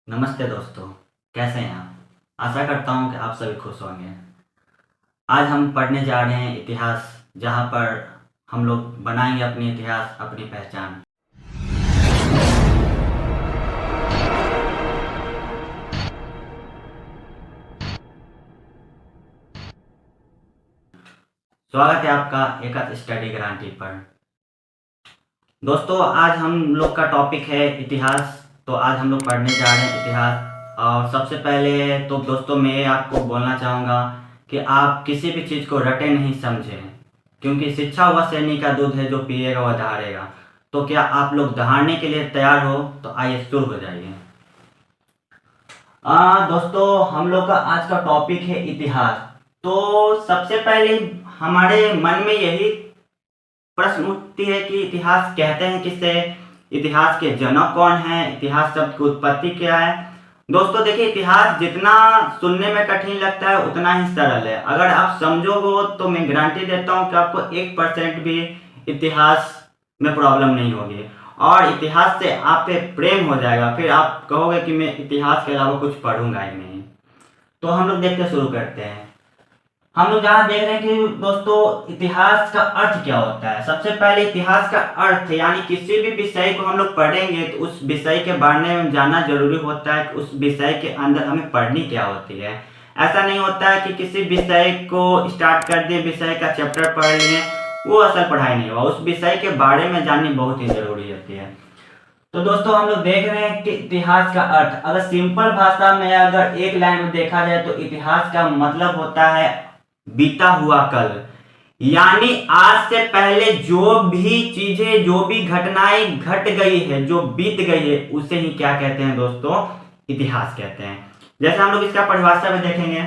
नमस्ते दोस्तों, कैसे हैं आप? आशा करता हूं कि आप सभी खुश होंगे। आज हम पढ़ने जा रहे हैं इतिहास, जहां पर हम लोग बनाएंगे अपनी इतिहास, अपनी पहचान। स्वागत है आपका एकता स्टडी ग्रांटी पर। दोस्तों, आज हम लोग का टॉपिक है इतिहास। तो आज हम लोग पढ़ने जा रहे हैं इतिहास। और सबसे पहले तो दोस्तों मैं आपको बोलना चाहूँगा कि आप किसी भी चीज़ को रटे नहीं समझें, क्योंकि शिक्षा वह सैनिक का दूध है जो पिएगा वह दहाड़ेगा। तो क्या आप लोग दहाड़ने के लिए तैयार हो? तो आइए शुरू हो जाइए। दोस्तों, हम लोग का आज का टॉपिक है इतिहास। तो सबसे पहले हमारे मन में यही प्रश्न उठती है कि इतिहास कहते हैं किसे, इतिहास के जनक कौन है, इतिहास शब्द की उत्पत्ति क्या है। दोस्तों देखिए, इतिहास जितना सुनने में कठिन लगता है उतना ही सरल है। अगर आप समझोगे तो मैं गारंटी देता हूं कि आपको 1% भी इतिहास में प्रॉब्लम नहीं होगी और इतिहास से आप पे प्रेम हो जाएगा। फिर आप कहोगे कि मैं इतिहास के अलावा कुछ पढ़ूंगा ही नहीं। तो हम लोग देखते शुरू करते हैं। हम लोग जहाँ देख रहे हैं कि दोस्तों इतिहास का अर्थ क्या होता है। सबसे पहले इतिहास का अर्थ यानी किसी भी विषय को हम लोग पढ़ेंगे तो उस विषय के बारे में जानना जरूरी होता है कि उस विषय के अंदर हमें पढ़नी क्या होती है। ऐसा नहीं होता है कि किसी विषय को स्टार्ट कर दिए, विषय का चैप्टर पढ़ लिए, वो असल पढ़ाई नहीं हुआ। उस विषय के बारे में जाननी बहुत ही जरूरी होती है। तो दोस्तों हम लोग देख रहे हैं कि इतिहास का अर्थ अगर सिंपल भाषा में अगर एक लाइन में देखा जाए तो इतिहास का मतलब होता है बीता हुआ कल। यानी आज से पहले जो भी चीजें, जो भी घटनाएं घट गई है, जो बीत गई है, उसे ही क्या कहते हैं दोस्तों? इतिहास कहते हैं। जैसे हम लोग इसका परिभाषा में देखेंगे,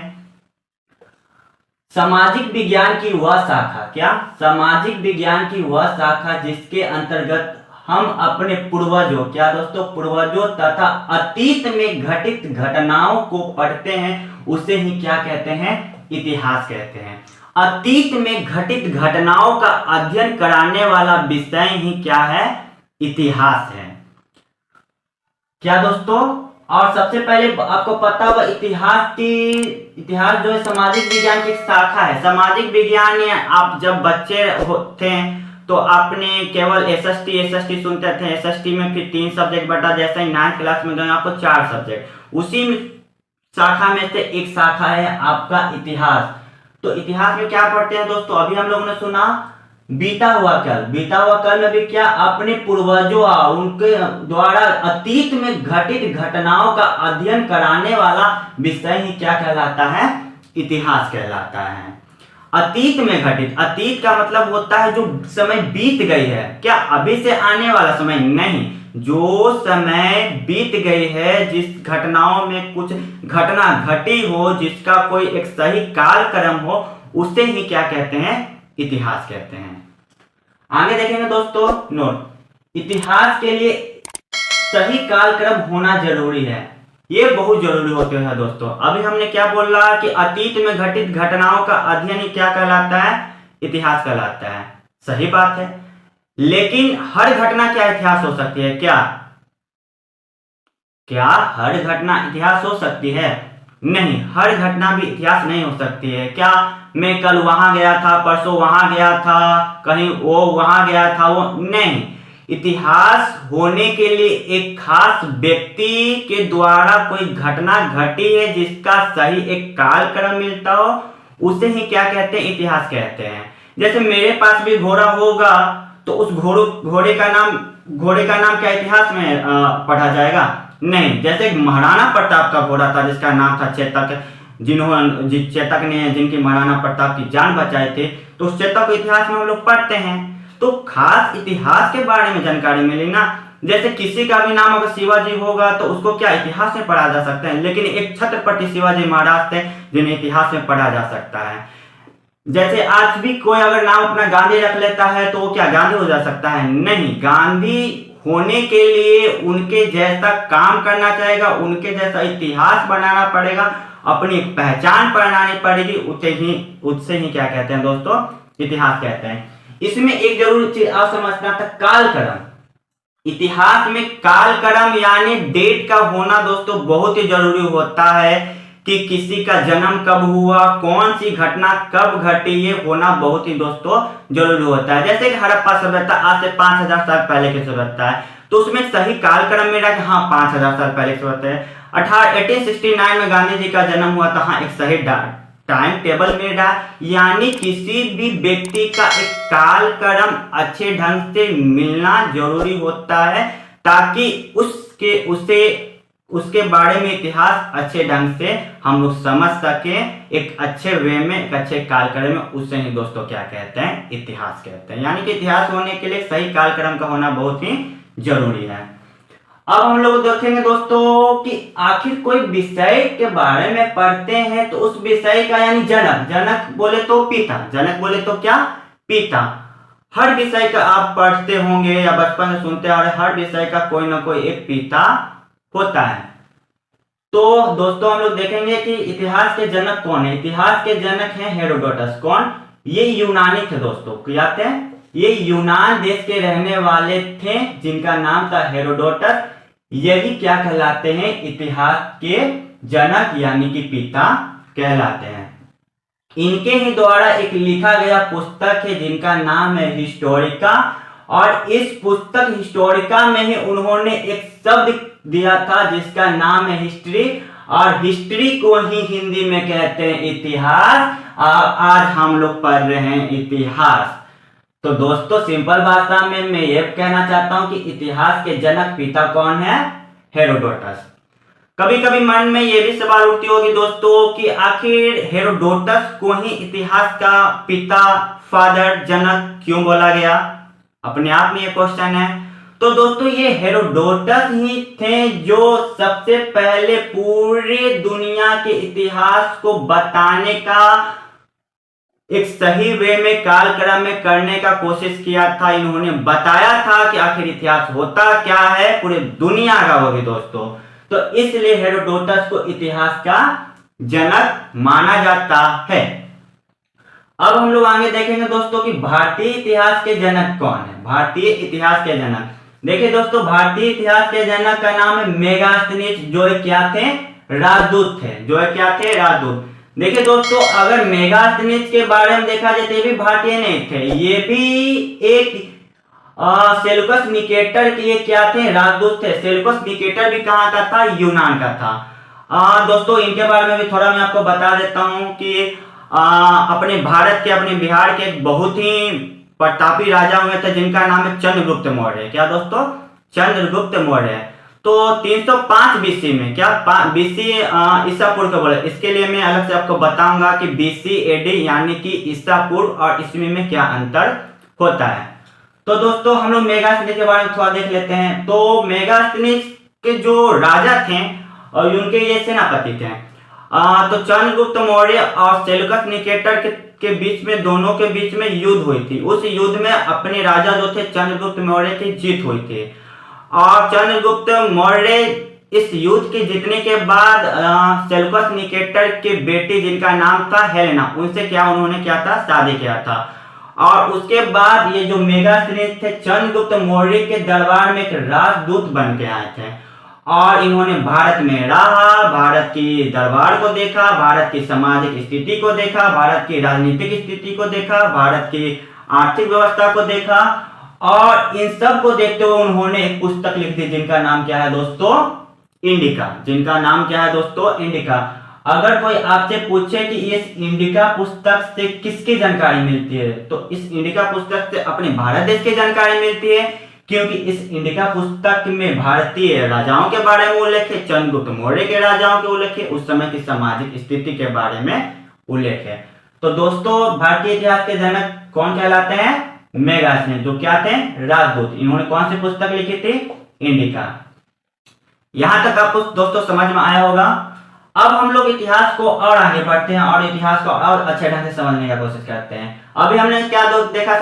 सामाजिक विज्ञान की वह शाखा, क्या? सामाजिक विज्ञान की वह शाखा जिसके अंतर्गत हम अपने पूर्वजों, क्या दोस्तों? पूर्वजों तथा अतीत में घटित घटनाओं को पढ़ते हैं, उसे ही क्या कहते हैं? इतिहास कहते हैं। अतीत में घटित घटनाओं का अध्ययन कराने वाला विषय ही क्या है? इतिहास है। क्या दोस्तों? और सबसे पहले आपको पता होगा इतिहास जो है सामाजिक विज्ञान की शाखा है। सामाजिक विज्ञान आप जब बच्चे होते हैं तो आपने केवल एसएसटी सुनते थे। एसएसटी में फिर 3 सब्जेक्ट बटा, जैसे ही 9th क्लास में गए आपको 4 सब्जेक्ट। उसी शाखा में से एक शाखा है आपका इतिहास। तो इतिहास में क्या पढ़ते हैं दोस्तों? अभी हम लोगों ने सुना बीता हुआ कल। बीता हुआ कल में भी क्या? अपने पूर्वजों उनके द्वारा अतीत में घटित घटनाओं का अध्ययन कराने वाला विषय ही क्या कहलाता है? इतिहास कहलाता है। अतीत में घटित, अतीत का मतलब होता है जो समय बीत गई है। क्या अभी से आने वाला समय? नहीं, जो समय बीत गई है, जिस घटनाओं में कुछ घटना घटी हो, जिसका कोई एक सही कालक्रम हो, उसे ही क्या कहते हैं? इतिहास कहते हैं। आगे देखेंगे दोस्तों, नोट, इतिहास के लिए सही कालक्रम होना जरूरी है। ये बहुत जरूरी होते हैं दोस्तों। अभी हमने क्या बोला कि अतीत में घटित घटनाओं का अध्ययन ही क्या कहलाता है? इतिहास कहलाता है। सही बात है, लेकिन हर घटना क्या इतिहास हो सकती है? क्या क्या हर घटना इतिहास हो सकती है? नहीं, हर घटना भी इतिहास नहीं हो सकती है। क्या मैं कल वहां गया था, परसों वहां गया था, कहीं वो वहां गया था, वो नहीं। इतिहास होने के लिए एक खास व्यक्ति के द्वारा कोई घटना घटी है जिसका सही एक कालक्रम मिलता हो, उसे ही क्या कहते हैं? इतिहास कहते हैं। जैसे मेरे पास भी घोड़ा होगा तो उस घोड़े का नाम क्या इतिहास में पढ़ा जाएगा? नहीं। जैसे महाराणा प्रताप का घोड़ा था जिसका नाम था चेतक, चेतक ने जिनकी महाराणा प्रताप की जान बचाई थी, तो उस चेतक को इतिहास में हम लोग पढ़ते हैं। तो खास इतिहास के बारे में जानकारी मिली ना। जैसे किसी का भी नाम अगर शिवाजी होगा तो उसको क्या इतिहास में पढ़ा जा सकता है, लेकिन एक छत्रपति शिवाजी महाराज थे जिन्हें इतिहास में पढ़ा जा सकता है। जैसे आज भी कोई अगर नाम अपना गांधी रख लेता है तो वो क्या गांधी हो जा सकता है? नहीं। गांधी होने के लिए उनके जैसा काम करना चाहेगा, उनके जैसा इतिहास बनाना पड़ेगा, अपनी एक पहचान बनानी पड़ेगी, उससे ही क्या कहते हैं दोस्तों? इतिहास कहते हैं। इसमें एक जरूरी चीज आप समझना था, कालक्रम। इतिहास में कालक्रम यानी डेट का होना दोस्तों बहुत ही जरूरी होता है कि किसी का जन्म कब हुआ, कौन सी घटना कब घटी, ये होना बहुत ही दोस्तों जरूरी होता है। जैसे कि हड़प्पा सभ्यता आज से 5000 साल पहले की सभ्यता है, तो उसमें सही कालक्रम मेरा कि हाँ 5000 साल पहले की सभ्यता है। 1869 में गांधी जी का जन्म हुआ था, हाँ एक सही टाइम टेबल मेरा, यानी किसी भी व्यक्ति का एक कालक्रम अच्छे ढंग से मिलना जरूरी होता है ताकि उसके बारे में इतिहास अच्छे ढंग से हम लोग समझ सकें, एक अच्छे वे में, एक अच्छे कालक्रम में। उसे ही दोस्तों क्या कहते हैं, इतिहास कहते हैं। यानी कि इतिहास होने के लिए सही कालक्रम का होना बहुत ही जरूरी है। अब हम लोग देखेंगे दोस्तों कि आखिर कोई विषय के बारे में पढ़ते हैं तो उस विषय का यानी जनक, जनक बोले तो पिता, जनक बोले तो क्या, पिता। हर विषय का आप पढ़ते होंगे या बचपन से सुनते आ रहे, हर विषय का कोई ना कोई एक पिता होता है। तो दोस्तों हम लोग देखेंगे कि इतिहास के जनक कौन है। इतिहास के जनक हैं हेरोडोटस। कौन, ये यूनानी थे दोस्तों, क्या थे, ये यूनान देश के रहने वाले थे जिनका नाम था हेरोडोटस। यही क्या कहलाते हैं, इतिहास के जनक यानी कि पिता कहलाते हैं। इनके ही द्वारा एक लिखा गया पुस्तक है जिनका नाम है हिस्टोरिका, और इस पुस्तक हिस्टोरिका में ही उन्होंने एक शब्द दिया था जिसका नाम है हिस्ट्री, और हिस्ट्री को ही हिंदी में कहते हैं इतिहास। आज हम लोग पढ़ रहे हैं इतिहास। तो दोस्तों सिंपल भाषा में मैं ये कहना चाहता हूं कि इतिहास के जनक पिता कौन है, हेरोडोटस। कभी कभी मन में ये भी सवाल उठती होगी दोस्तों कि आखिर हेरोडोटस को ही इतिहास का पिता, फादर, जनक क्यों बोला गया। अपने आप में ये क्वेश्चन है। तो दोस्तों ये हेरोडोटस ही थे जो सबसे पहले पूरी दुनिया के इतिहास को बताने का एक सही वे में, कालक्रम में करने का कोशिश किया था। इन्होंने बताया था कि आखिर इतिहास होता क्या है पूरे दुनिया का, वो भी दोस्तों। तो इसलिए हेरोडोटस को इतिहास का जनक माना जाता है। अब हम लोग आगे देखेंगे दोस्तों कि भारतीय इतिहास के जनक कौन है। भारतीय इतिहास के जनक, देखिए दोस्तों भारतीय इतिहास के जनक का नाम है मेगास्थनीज, जो क्या थे, राजदूत थे, जो क्या थे, राजदूत। देखिए दोस्तों अगर मेगास्थनीज के बारे में देखा जाए तो ये भी भारतीय नहीं थे, ये भी एक सेल्यूकस निकेटर के ये क्या थे, राजदूत थे। सेल्यूकस निकेटर भी कहाँ का था, यूनान का था। दोस्तों इनके बारे में भी थोड़ा मैं आपको बता देता हूँ कि अपने भारत के, अपने बिहार के एक बहुत ही प्रतापी राजा हुए थे जिनका नाम है चंद्रगुप्त मौर्य। क्या दोस्तों, चंद्रगुप्त मौर्य। तो 305 बीसी में, क्या बीसी ईसा पूर्व को बोले, इसके लिए मैं अलग से आपको बताऊंगा कि बीसी एडी यानी कि ईसा पूर्व और ईस्वी में क्या अंतर होता है। तो दोस्तों हम लोग मेगास्थनीज के बारे में थोड़ा देख लेते हैं। तो मेगास्थनीज के जो राजा थे और उनके ये सेनापति थे, तो चंद्रगुप्त मौर्य और सेल्यूकस निकेटर के बीच में, दोनों के बीच में युद्ध हुई थी। उस युद्ध में अपने राजा जो थे चंद्रगुप्त मौर्य की जीत हुई थी। और चंद्रगुप्त मौर्य इस युद्ध के जीतने के बाद सेल्यूकस निकेटर के बेटी जिनका नाम था हेलेना, उनसे क्या उन्होंने क्या था, शादी किया था। और उसके बाद ये जो मेगास्थनीज थे चंद्रगुप्त मौर्य के दरबार में एक राजदूत बन के आए थे और इन्होंने भारत में रहा, भारत की दरबार को देखा, भारत की सामाजिक स्थिति को देखा, भारत की राजनीतिक स्थिति को देखा, भारत की आर्थिक व्यवस्था को देखा, और इन सब को देखते हुए उन्होंने एक पुस्तक लिख दी जिनका नाम क्या है दोस्तों, इंडिका। जिनका नाम क्या है दोस्तों, इंडिका। अगर कोई आपसे पूछे कि इस इंडिका पुस्तक से किसकी जानकारी मिलती है, तो इस इंडिका पुस्तक से अपने भारत देश की जानकारी मिलती है, क्योंकि इस इंडिका पुस्तक में भारतीय राजाओं के बारे में उल्लेख है, चंद्रगुप्त मौर्य के राजाओं के उल्लेख है, उस समय की सामाजिक स्थिति के बारे में उल्लेख है। तो दोस्तों भारतीय इतिहास के जनक कौन कहलाते हैं, मेगास्थनीज, जो क्या थे, राजदूत। इन्होंने कौन सी पुस्तक लिखी थी, इंडिका। यहां तक आपको दोस्तों समझ में आया होगा। अब हम लोग इतिहास को और आगे बढ़ते हैं और इतिहास को और अच्छे ढंग से समझने की कोशिश करते हैं। अभी हमने क्या देखा,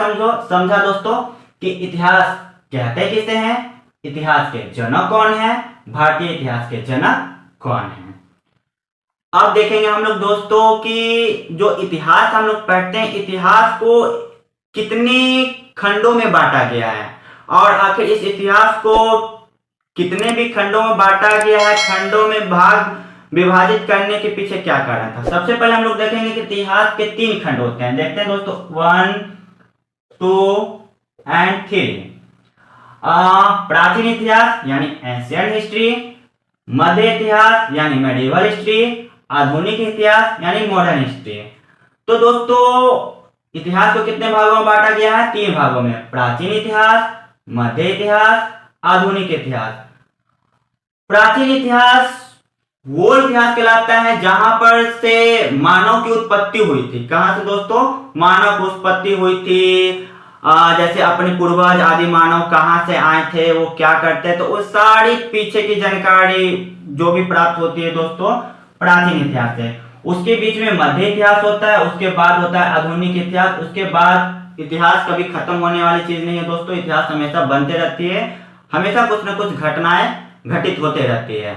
समझा दोस्तों कि इतिहास कहते किसे हैं, इतिहास के जनक कौन है, भारतीय इतिहास के जनक कौन है। अब देखेंगे हम लोग दोस्तों कि जो इतिहास हम लोग पढ़ते हैं, इतिहास को कितनी खंडों में बांटा गया है। और आखिर इस इतिहास को कितने भी खंडों में बांटा गया है, खंडों में विभाजित करने के पीछे क्या कारण था। सबसे पहले हम लोग देखेंगे कि इतिहास के 3 खंड होते हैं। देखते हैं दोस्तों 1, 2 एंड 3। प्राचीन इतिहास यानी एंशिएंट हिस्ट्री, मध्य इतिहास यानी मेडिवल हिस्ट्री, आधुनिक इतिहास यानी मॉडर्न हिस्ट्री। तो दोस्तों इतिहास को कितने भागों में बांटा गया है? 3 भागों में। प्राचीन इतिहास, मध्य इतिहास, आधुनिक इतिहास। प्राचीन इतिहास वो इतिहास कहलाता है जहां पर से मानव की उत्पत्ति हुई थी। कहां से दोस्तों? मानव की उत्पत्ति हुई थी। जैसे अपने पूर्वज आदि मानव कहां से आए थे, वो क्या करते, तो वो सारी पीछे की जानकारी जो भी प्राप्त होती है दोस्तों प्राचीन इतिहास से। उसके बीच में मध्य इतिहास होता है, उसके बाद होता है आधुनिक इतिहास। उसके बाद इतिहास कभी खत्म होने वाली चीज नहीं है दोस्तों, इतिहास हमेशा बनते रहती है, हमेशा कुछ न कुछ घटनाएं घटित होते रहती है।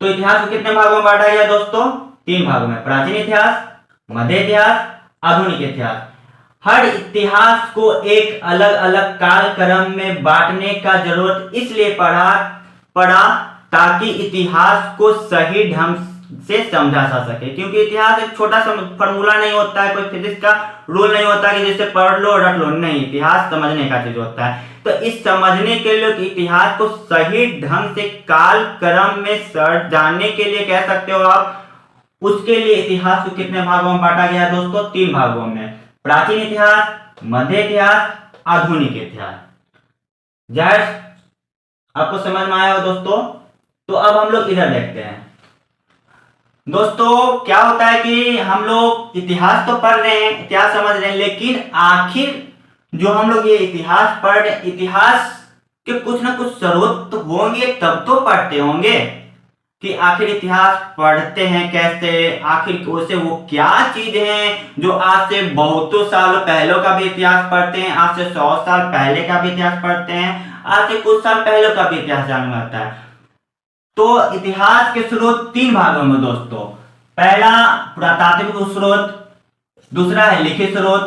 तो इतिहास को कितने भागों में बांटा गया दोस्तों? 3 भागों में। प्राचीन इतिहास, मध्य इतिहास, आधुनिक इतिहास। हर इतिहास को एक अलग अलग कालक्रम में बांटने का जरूरत इसलिए पड़ा ताकि इतिहास को सही ढंग से समझा जा सके। क्योंकि इतिहास एक छोटा सा फॉर्मूला नहीं होता है, कोई फिजिक्स का रूल नहीं होता कि जैसे पढ़ लो रट लो, नहीं, इतिहास समझने का चीज होता है। तो इस समझने के लिए इतिहास को सही ढंग से काल क्रम में जानने के लिए कह सकते हो आप, उसके लिए इतिहास को कितने भागों में बांटा गया दोस्तों? 3 भागों में। प्राचीन इतिहास, मध्य इतिहास, आधुनिक इतिहास। जाहिर आपको समझ में आया हो दोस्तों। तो अब हम लोग इधर देखते हैं दोस्तों, क्या होता है कि हम लोग इतिहास तो पढ़ रहे हैं, इतिहास समझ रहे हैं, लेकिन आखिर जो हम लोग ये इतिहास पढ़ रहे हैं, इतिहास के कुछ ना कुछ स्रोत तो होंगे, तब तो पढ़ते होंगे कि आखिर इतिहास पढ़ते हैं कैसे, आखिर उसे वो क्या चीज है जो आज से बहुतों साल पहले का भी इतिहास पढ़ते हैं, आज से 100 साल पहले का भी इतिहास पढ़ते हैं, आज से कुछ साल पहले का भी इतिहास जानना होता है। तो इतिहास के स्रोत 3 भागों में दोस्तों। पहला पुरातात्विक स्रोत, दूसरा है लिखित स्रोत,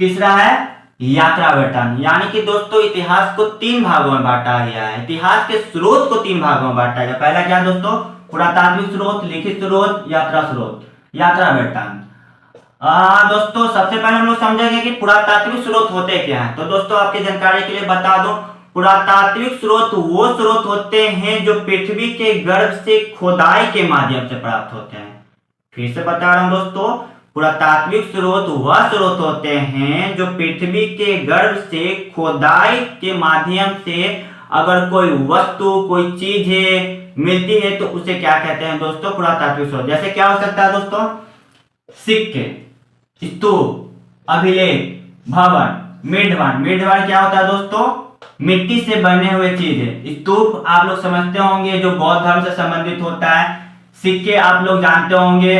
तीसरा है यात्रा वृत्तांत। यानी कि दोस्तों इतिहास को 3 भागों में बांटा गया है, इतिहास के स्रोत को 3 भागों में बांटा गया। पहला क्या दोस्तों? पुरातात्विक स्रोत, लिखित स्रोत, यात्रा स्रोत, यात्रा वृत्तांत। दोस्तों सबसे पहले हम लोग समझेंगे कि पुरातात्विक स्रोत होते क्या हैं। तो दोस्तों आपकी जानकारी के लिए बता दूं, पुरातात्विक स्रोत वो स्रोत होते हैं जो पृथ्वी के गर्भ से खोदाई के माध्यम से प्राप्त होते हैं। फिर से बता रहा हूं दोस्तों, पुरातात्विक स्रोत वह स्रोत होते हैं जो पृथ्वी के गर्भ से खोदाई के माध्यम से अगर कोई वस्तु, कोई चीज है मिलती है तो उसे क्या कहते हैं दोस्तों? पुरातात्विक स्रोत। जैसे क्या हो सकता है दोस्तों? सिक्के, स्तूप, अभिलेख, भवन, मेढ़वन। मेढ़वन क्या होता है दोस्तों? मिट्टी से बने हुए चीज है। स्तूप आप लोग समझते होंगे जो बौद्ध धर्म से संबंधित होता है। सिक्के आप लोग जानते होंगे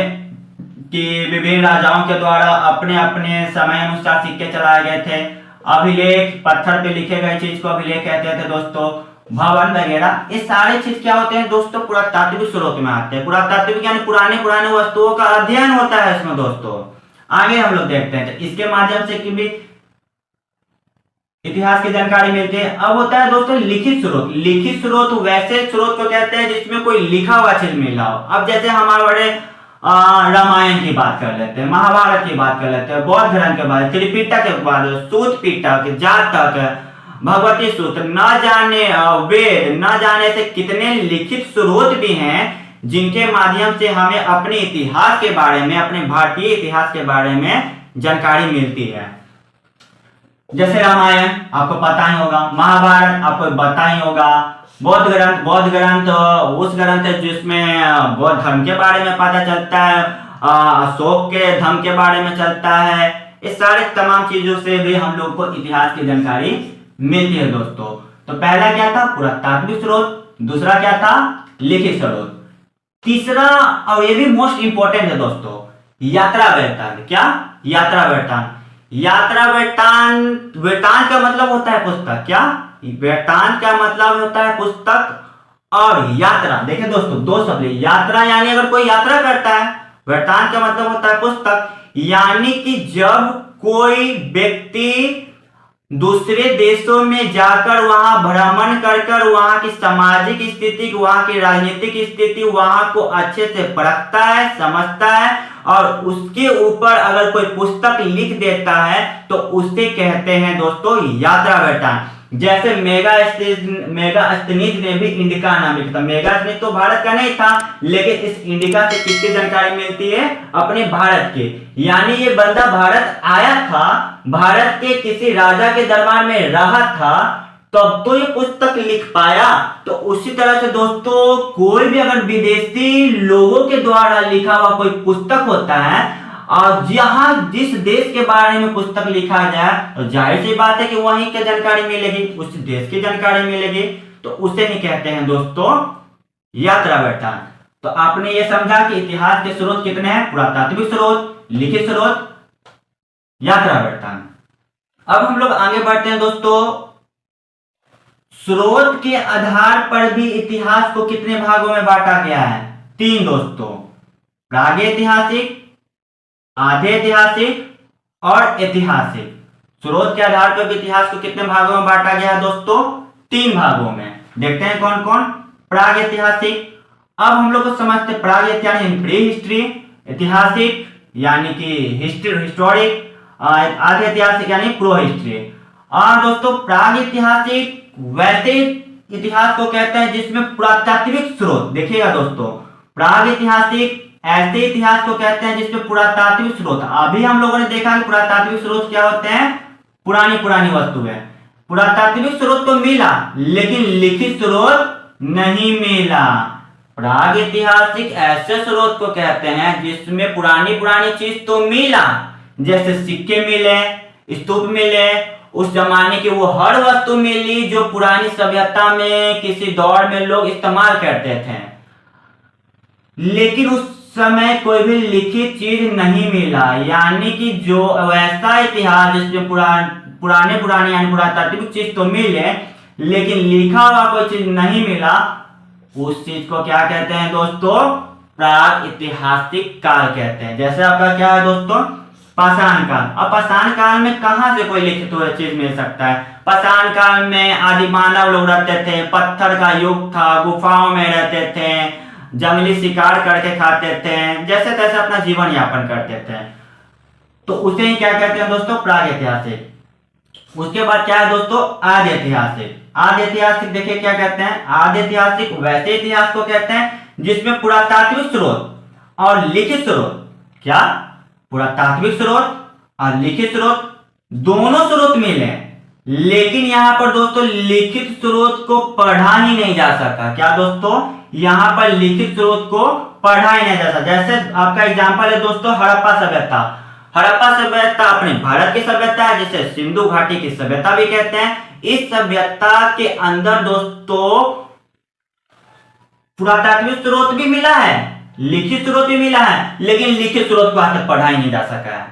कि विभिन्न राजाओं के द्वारा अपने अपने समय अनुसार सिक्के चलाए गए थे। अभिलेख, पत्थर पे लिखे गए चीज को अभिलेख कहते थे दोस्तों। भवन वगैरह, ये सारे चीज क्या होते हैं दोस्तों? पुरातात्विक स्रोत में आते हैं। पुरातात्विक यानी पुराने वस्तुओं का अध्ययन होता है इसमें दोस्तों। आगे हम लोग देखते हैं इसके माध्यम से कि भी इतिहास की जानकारी मिलती है। अब होता है दोस्तों लिखित स्रोत। लिखित स्रोत वैसे स्रोत को कहते हैं जिसमें कोई लिखा हुआ चीज मिला हो। अब जैसे हमारे रामायण की बात कर लेते हैं, महाभारत की बात कर लेते हैं, बौद्ध धर्म के बाद त्रिपिटक के बाद सूत पिटक, जातक, भगवती सूत्र, न जाने वेद, न जाने से कितने लिखित स्रोत भी हैं जिनके माध्यम से हमें अपने इतिहास के बारे में, अपने भारतीय इतिहास के बारे में जानकारी मिलती है। जैसे रामायण आपको पता ही होगा, महाभारत आपको पता ही होगा, बौद्ध ग्रंथ उस ग्रंथ है जिसमें बौद्ध धर्म के बारे में पता चलता है, अशोक के धर्म के बारे में चलता है। इस सारे तमाम चीजों से भी हम लोग को इतिहास की जानकारी मिलती है दोस्तों। तो पहला क्या था? पुरातात्विक स्रोत, दूसरा क्या था? लिखित स्रोत, तीसरा और ये भी मोस्ट इंपोर्टेंट है दोस्तों, यात्रा वृत्तांत। क्या? यात्रा वृत्तांत। यात्रा वृत्तांत, वृत्तांत का मतलब होता है पुस्तक। क्या? वृत्तांत का मतलब होता है पुस्तक और यात्रा। देखिए दोस्तों दो शब्द, यात्रा यानी अगर कोई यात्रा करता है, वृत्तांत का मतलब होता है पुस्तक, यानी कि जब कोई व्यक्ति दूसरे देशों में जाकर वहां भ्रमण कर कर वहां की सामाजिक स्थिति, वहां की राजनीतिक स्थिति, वहां को अच्छे से परखता है, समझता है, और उसके ऊपर अगर कोई पुस्तक लिख देता है तो उसे कहते हैं दोस्तों यात्रा वर्णन। जैसे मेगास्थनीज ने भी इंडिका नाम लिखा था। मेगास्थनीज तो भारत का नहीं था, लेकिन इस इंडिका से किसकी जानकारी मिलती है? अपने भारत के। यानी ये बंदा भारत आया था, भारत के किसी राजा के दरबार में रहा था, तब तो ये पुस्तक लिख पाया। तो उसी तरह से दोस्तों कोई भी अगर विदेशी लोगों के द्वारा लिखा हुआ कोई पुस्तक होता है और जहां जिस देश के बारे में पुस्तक लिखा जाए तो जाहिर सी बात है कि वहीं की जानकारी मिलेगी, उस देश की जानकारी मिलेगी, तो उसे ही कहते हैं दोस्तों यात्रा वर्णन। तो आपने ये समझा कि इतिहास के स्रोत कितने हैं? पुरातात्विक स्रोत, लिखित स्रोत, यात्रा वर्णन। अब हम लोग आगे बढ़ते हैं दोस्तों। स्रोत के आधार पर भी इतिहास को कितने भागों में बांटा गया है? 3 दोस्तों, प्रागैतिहासिक, आधे ऐतिहासिक और ऐतिहासिक। स्रोत के आधार पर भी इतिहास को कितने भागों में बांटा गया है दोस्तों? 3 भागों में। देखते हैं कौन कौन। प्रागैतिहासिक, अब हम लोग को समझते हैं प्रागैतिहासिक प्री हिस्ट्री, ऐतिहासिक यानी कि हिस्टोरिक, आधे ऐतिहासिक यानी प्रो हिस्ट्री। और दोस्तों प्रागैतिहासिक वैसे इतिहास को कहते हैं जिसमें पुरातात्विक स्रोत, देखिएगा दोस्तों, प्रागैतिहासिक ऐसे इतिहास को कहते हैं जिसमें पुरातात्विक स्रोत। अभी हम लोगों ने देखा कि पुरातात्विक स्रोत क्या होते हैं? पुरानी पुरानी वस्तुएं। पुरातात्विक स्रोत तो मिला लेकिन लिखित स्रोत नहीं मिला। प्रागैतिहासिक ऐसे स्रोत को कहते हैं जिसमें पुरानी पुरानी चीज तो मिला, जैसे सिक्के मिले, स्तूप मिले, उस जमाने की वो हर वस्तु मिली जो पुरानी सभ्यता में किसी दौर में लोग इस्तेमाल करते थे, लेकिन उस समय कोई भी लिखित चीज नहीं मिला। यानी कि जो वैसा इतिहास जिसमें पुराने पुराने यानी पुरातात्विक चीज तो मिले लेकिन लिखा हुआ कोई चीज नहीं मिला, उस चीज को क्या कहते हैं दोस्तों? प्रागैतिहासिक काल कहते हैं। जैसे आपका क्या है दोस्तों? पाषाण काल। अब पाषाण काल में कहां से कोई लिखित हुआ चीज मिल सकता है? पाषाण काल में आदि मानव लोग रहते थे, पत्थर का युग था, गुफाओं में रहते थे, जंगली शिकार करके खाते थे, जैसे तैसे अपना जीवन यापन करते थे, तो उसे ही क्या कहते हैं दोस्तों? प्रागैतिहासिक। उसके बाद क्या है दोस्तों? आदि ऐतिहासिक। आदि ऐतिहासिक देखिए क्या कहते हैं? आदि ऐतिहासिक वैसे इतिहास को कहते हैं जिसमें पुरातात्विक स्रोत और लिखित स्रोत, क्या पुरातात्विक स्रोत और लिखित स्रोत दोनों स्रोत मिले, लेकिन यहां पर दोस्तों लिखित स्रोत को पढ़ा ही नहीं जा सका। क्या दोस्तों? यहां पर लिखित स्रोत को पढ़ा ही नहीं जा सका। जैसे आपका एग्जांपल है दोस्तों हड़प्पा सभ्यता। हड़प्पा सभ्यता अपने भारत की सभ्यता है, जिसे सिंधु घाटी की सभ्यता भी कहते हैं। इस सभ्यता के अंदर दोस्तों पुरातात्विक स्रोत भी मिला है, लिखित स्रोत भी मिला है, लेकिन लिखित स्रोत को आज तक पढ़ा ही नहीं जा सका है।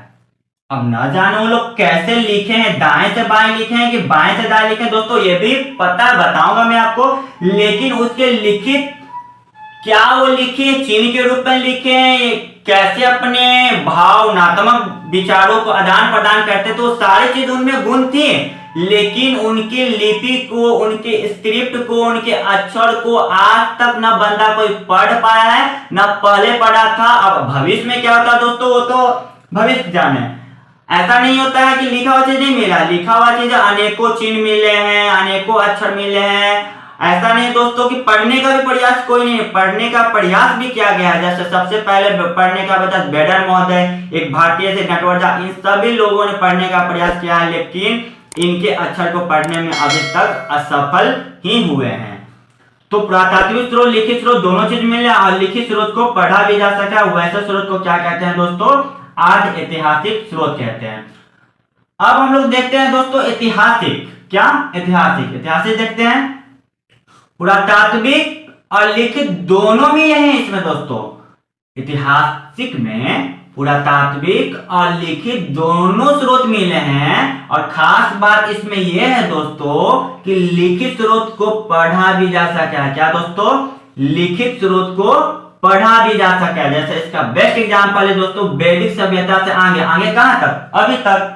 अब ना जाने वो लोग कैसे लिखे हैं, दाएं से बाएं लिखे हैं कि बाएं से दाएं लिखे हैं दोस्तों, ये भी पता बताऊंगा मैं आपको। लेकिन उसके लिखित क्या वो लिखे चिन्ह के रूप में लिखे हैं, कैसे अपने भावनात्मक विचारों को आदान प्रदान करते, तो सारी चीज उनमें गुण थी, लेकिन उनकी लिपि को, उनके स्क्रिप्ट को, उनके अक्षर को आज तक न बंदा कोई पढ़ पाया है, न पहले पढ़ा था। अब भविष्य में क्या होता है दोस्तों, वो तो भविष्य जाने। ऐसा नहीं होता है कि लिखा हुआ चीज नहीं मिला, लिखा हुआ चीज अनेकों चिन्ह मिले हैं, अनेकों अक्षर मिले हैं। ऐसा नहीं दोस्तों कि पढ़ने का भी प्रयास कोई नहीं, पढ़ने का प्रयास भी किया गया है। जैसे सबसे पहले पढ़ने का प्रयास बेडर महोदय, एक भारतीय से नटवर झा, इन सभी लोगों ने पढ़ने का प्रयास किया है, लेकिन इनके अक्षर को पढ़ने में अभी तक असफल ही हुए हैं। तो पुरातात्विक स्रोत, लिखित स्रोत दोनों चीज मिले और लिखित स्रोत को पढ़ा भी जा सका, वैसे स्रोत को क्या कहते हैं दोस्तों? आदि ऐतिहासिक स्रोत कहते हैं। अब हम लोग देखते हैं दोस्तों ऐतिहासिक, क्या ऐतिहासिक, ऐतिहासिक देखते हैं। पुरातात्विक और लिखित दोनों मिले हैं इसमें दोस्तों। ऐतिहासिक में पुरातात्विक और लिखित दोनों स्रोत मिले हैं, और खास बात इसमें यह है दोस्तों कि लिखित स्रोत को पढ़ा भी जा सका है। क्या दोस्तों? लिखित स्रोत को पढ़ा भी जा सका है। जैसे इसका बेस्ट एग्जांपल है दोस्तों वैदिक सभ्यता से आगे, आगे कहां तक? अभी तक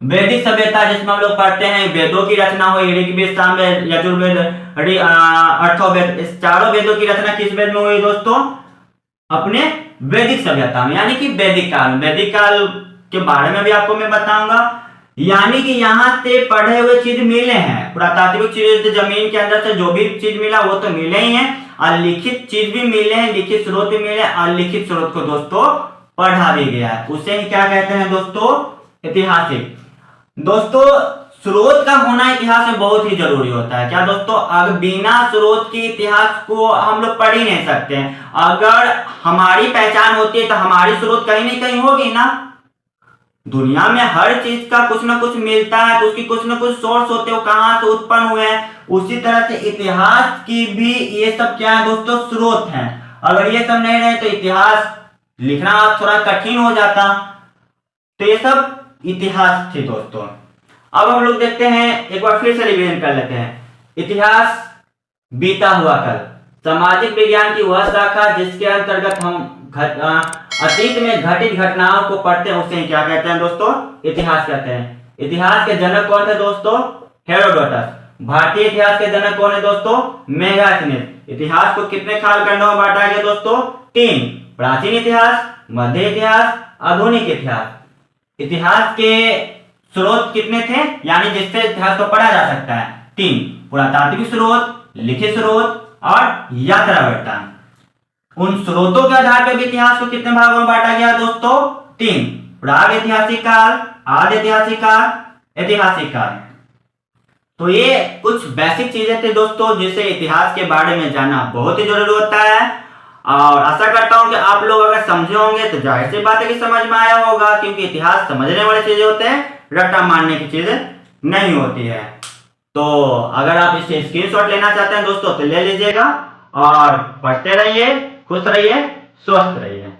वैदिक सभ्यता जिसमें हम लोग पढ़ते हैं वेदों की रचना हुई, ऋग्वेद, सामवेद, यजुर्वेद, अर्थववेद, इस चारों वेदों की रचना किस वेद में हुई दोस्तों? अपने वैदिक सभ्यता में, यानी कि वैदिक काल। वैदिक काल के बारे में भी आपको मैं बताऊंगा। यानी कि यहाँ से पढ़े हुए चीज मिले हैं, पुरातात्विक चीज जमीन के अंदर से जो भी चीज मिला वो तो मिले ही है, और लिखित चीज भी मिले हैं, लिखित स्रोत भी मिले, और लिखित स्रोत को दोस्तों पढ़ा भी गया है। उसे ही क्या कहते हैं दोस्तों? ऐतिहासिक। दोस्तों स्रोत का होना इतिहास में बहुत ही जरूरी होता है। क्या दोस्तों? अगर बिना स्रोत के इतिहास को हम लोग पढ़ ही नहीं सकते हैं। अगर हमारी पहचान होती है तो हमारी स्रोत कहीं ना कहीं होगी ना। दुनिया में हर चीज का कुछ ना कुछ मिलता है तो उसकी कुछ ना कुछ सोर्स होते हैं, वो कहां से उत्पन्न हुए हैं। उसी तरह से इतिहास की भी ये सब क्या है दोस्तों? स्रोत हैं। अगर ये सब नहीं रहे तो इतिहास लिखना थोड़ा कठिन हो जाता। तो ये सब इतिहास थे दोस्तों। अब हम लोग देखते हैं, एक बार फिर से रिवीजन कर लेते हैं। इतिहास बीता हुआ कल, सामाजिक विज्ञान की वह शाखा जिसके अंतर्गत हम अतीत में घटित घटनाओं को पढ़ते हैं उसे क्या कहते हैं दोस्तों? इतिहास कहते हैं। इतिहास के जनक कौन थे दोस्तों? हेरोडोटस। भारतीय इतिहास के जनक कौन है दोस्तों? मेगास्थनीज। इतिहास को कितने काल खंडों में बांटा गया दोस्तों? 3। प्राचीन इतिहास, मध्य इतिहास, आधुनिक इतिहास। इतिहास के स्रोत कितने थे, यानी जिससे इतिहास को पढ़ा जा सकता है? 3। पुरातात्विक स्रोत, लिखित स्रोत और यात्रा वृत्तांत। उन स्रोतों के आधार पर भी इतिहास को कितने भागों में बांटा गया दोस्तों? 3। प्राग ऐतिहासिक काल, आदि ऐतिहासिक काल, ऐतिहासिक काल। तो ये कुछ बेसिक चीजें थे दोस्तों जिसे इतिहास के बारे में जानना बहुत ही जरूरी होता है। और आशा करता हूं कि आप लोग अगर समझे होंगे तो जाहिर सी बात है कि समझ में आया होगा, क्योंकि इतिहास समझने वाली चीजें होते हैं, रट्टा मारने की चीजें नहीं होती है। तो अगर आप इससे स्क्रीनशॉट लेना चाहते हैं दोस्तों तो ले लीजिएगा, और पढ़ते रहिए, खुश रहिए, स्वस्थ रहिए।